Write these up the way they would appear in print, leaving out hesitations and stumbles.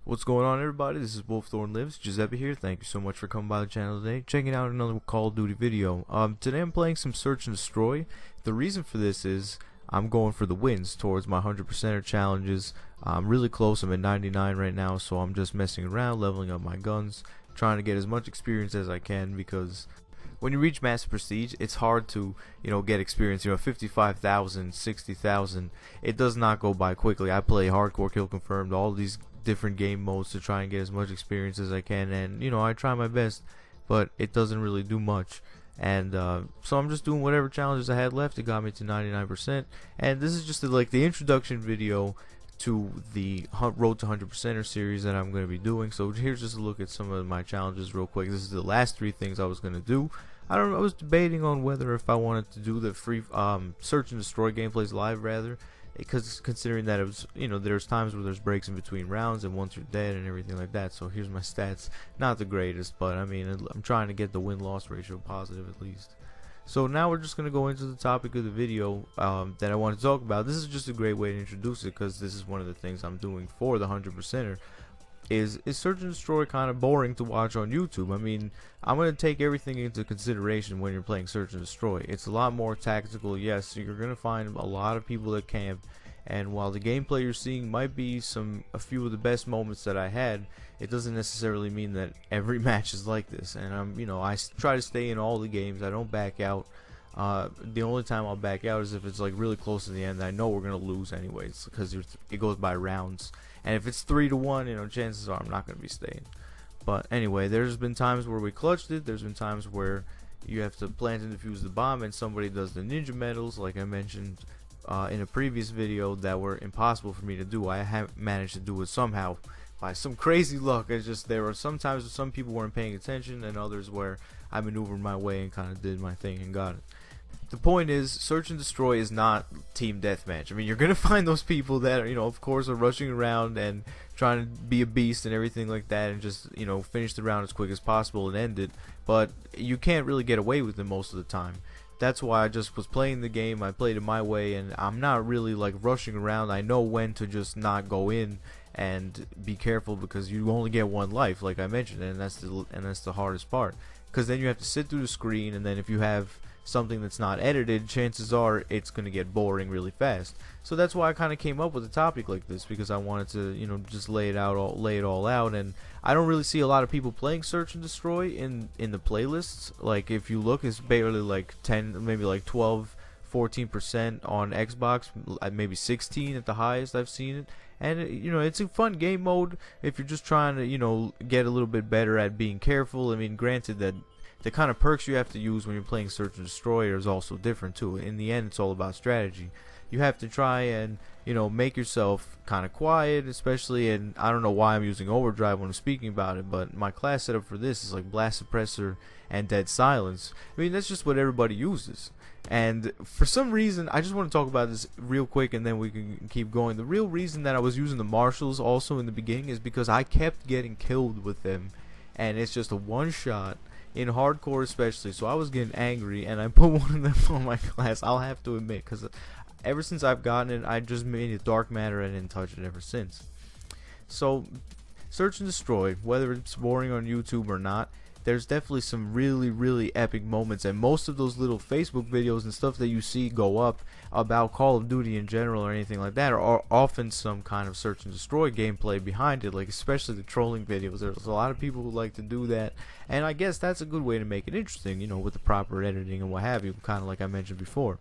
What's going on, everybody? This is Wolfthorn Lives. Giuseppe here. Thank you so much for coming by the channel today, checking out another Call of Duty video. Today I'm playing some Search and Destroy. The reason for this is I'm going for the wins towards my 100%er challenges. I'm really close. I'm at 99 right now, so I'm just messing around, leveling up my guns, trying to get as much experience as I can, because when you reach massive prestige, it's hard to, get experience. 55,000, 60,000. It does not go by quickly. I play hardcore, kill confirmed, all these different game modes to try and get as much experience as I can, and I try my best, but it doesn't really do much. And so I'm just doing whatever challenges I had left. It got me to 99%, and this is just the introduction video to the Road to 100%er series that I'm going to be doing. So here's just a look at some of my challenges real quick. This is the last 3 things I was going to do. I was debating on whether if I wanted to do the free Search and Destroy gameplays live, rather, because considering that it was, there's times where there's breaks in between rounds and once you're dead and everything like that. So here's my stats, not the greatest, but I mean, I'm trying to get the win-loss ratio positive at least. So now we're just going to go into the topic of the video that I want to talk about. This is just a great way to introduce it, because this is one of the things I'm doing for the 100%er. Is Search and Destroy kind of boring to watch on YouTube? I mean, I'm going to take everything into consideration when you're playing Search and Destroy. It's a lot more tactical. Yes, you're going to find a lot of people that camp, and while the gameplay you're seeing might be a few of the best moments that I had, it doesn't necessarily mean that every match is like this. And I try to stay in all the games. I don't back out. The only time I'll back out is if it's really close to the end. I know we're gonna lose anyways, because it goes by rounds, and if it's 3-1, chances are I'm not gonna be staying. But anyway, there's been times where we clutched it. There's been times where you have to plant and defuse the bomb, and somebody does the ninja medals, like I mentioned in a previous video, that were impossible for me to do. I have managed to do it somehow by some crazy luck. It's just there were some times where some people weren't paying attention, and others where I maneuvered my way and kind of did my thing and got it. The point is, Search and Destroy is not team deathmatch. I mean, you're gonna find those people that of course, are rushing around and trying to be a beast and everything like that, and just finish the round as quick as possible and end it. But you can't really get away with it most of the time. That's why I just was playing the game. I played it my way, and I'm not really rushing around. I know when to just not go in and be careful, because you only get one life, like I mentioned, and that's the hardest part, because then you have to sit through the screen, and then if you have something that's not edited, chances are it's going to get boring really fast. So that's why I kind of came up with a topic like this, because I wanted to just lay it all out. And I don't really see a lot of people playing Search and Destroy in the playlists. Like, if you look, it's barely 10, maybe 12, 14% on Xbox, maybe 16 at the highest I've seen it. And it's a fun game mode if you're just trying to get a little bit better at being careful. I mean, granted that the kind of perks you have to use when you're playing Search and Destroy is also different too. In the end, it's all about strategy. You have to try and make yourself kind of quiet, especially, and I don't know why I'm using overdrive when I'm speaking about it, but my class setup for this is blast suppressor and dead silence. I mean, that's just what everybody uses. And for some reason, I just want to talk about this real quick, and then we can keep going. The real reason that I was using the marshals also in the beginning is because I kept getting killed with them, and it's just a one shot in hardcore especially. So I was getting angry, and I put one of them on my class, I'll have to admit, because ever since I've gotten it, I just made it dark matter and didn't touch it ever since. So Search and Destroy, whether it's boring on YouTube or not, there's definitely some really epic moments, and most of those little Facebook videos and stuff that you see go up about Call of Duty in general or anything like that are often some kind of Search and Destroy gameplay behind it, especially the trolling videos. There's a lot of people who like to do that, and I guess that's a good way to make it interesting, with the proper editing and what have you, kind of like I mentioned before.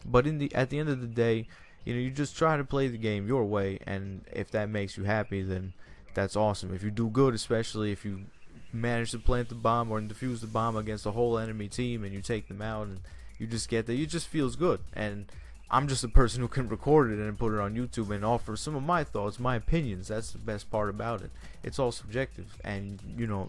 But at the end of the day, you just try to play the game your way, and if that makes you happy, then that's awesome. If you do good, especially if you manage to plant the bomb or defuse the bomb against a whole enemy team and you take them out, and you just get that, it just feels good. And I'm just a person who can record it and put it on YouTube and offer some of my thoughts, my opinions. That's the best part about it. It's all subjective, and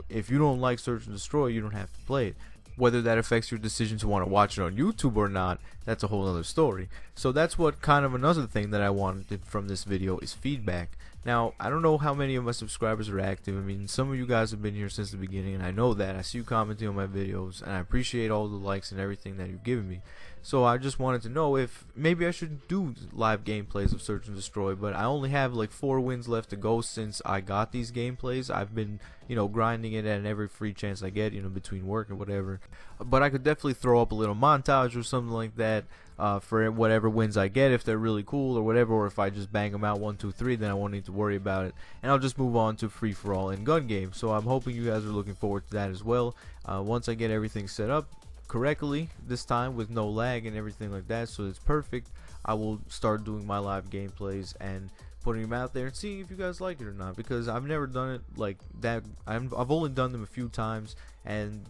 if you don't like Search and Destroy, you don't have to play it. Whether that affects your decision to want to watch it on YouTube or not, that's a whole other story. So that's what kind of another thing that I wanted from this video is feedback. Now, I don't know how many of my subscribers are active. I mean, some of you guys have been here since the beginning, and I know that. I see you commenting on my videos, and I appreciate all the likes and everything that you've given me. So I just wanted to know if maybe I should do live gameplays of Search and Destroy, but I only have like 4 wins left to go since I got these gameplays. I've been, grinding it at every free chance I get, between work and whatever. But I could definitely throw up a little montage or something like that for whatever wins I get, if they're really cool or whatever, or if I just bang them out 1, 2, 3, then I won't need to worry about it. And I'll just move on to free-for-all and gun games. So I'm hoping you guys are looking forward to that as well. Once I get everything set up correctly this time with no lag and everything like that, so it's perfect, I will start doing my live gameplays and putting them out there and seeing if you guys like it or not, because I've never done it like that. I've only done them a few times, and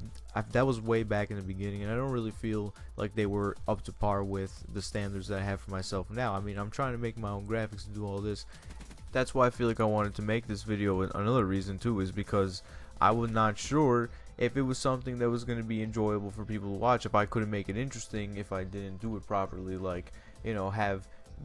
that was way back in the beginning, and I don't really feel like they were up to par with the standards that I have for myself now. I mean, I'm trying to make my own graphics and do all this. That's why I feel like I wanted to make this video. Another reason too is because I was not sure if it was something that was going to be enjoyable for people to watch, if I couldn't make it interesting, if I didn't do it properly, like,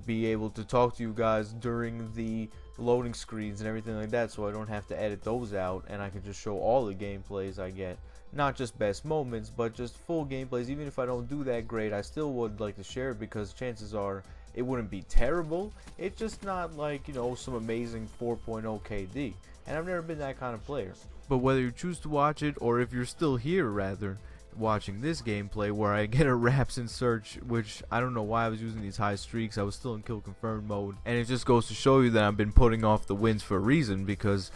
be able to talk to you guys during the loading screens and everything like that, so I don't have to edit those out, and I can just show all the gameplays I get, not just best moments, but just full gameplays. Even if I don't do that great, I still would like to share it, because chances are it wouldn't be terrible. It's just not like, some amazing 4.0 KD, and I've never been that kind of player. But whether you choose to watch it, or if you're still here rather watching this gameplay where I get a Raps in Search, which I don't know why I was using these high streaks. I was still in kill confirmed mode, and it just goes to show you that I've been putting off the wins for a reason, because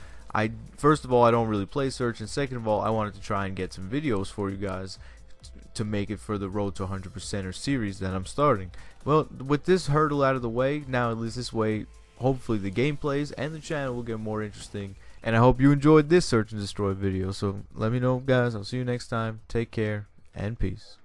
first of all, I don't really play Search, and second of all, I wanted to try and get some videos for you guys to make it for the road to 100% series that I'm starting. Well, with this hurdle out of the way, now at least this way, hopefully the gameplays and the channel will get more interesting. And I hope you enjoyed this Search and Destroy video. So let me know, guys. I'll see you next time. Take care and peace.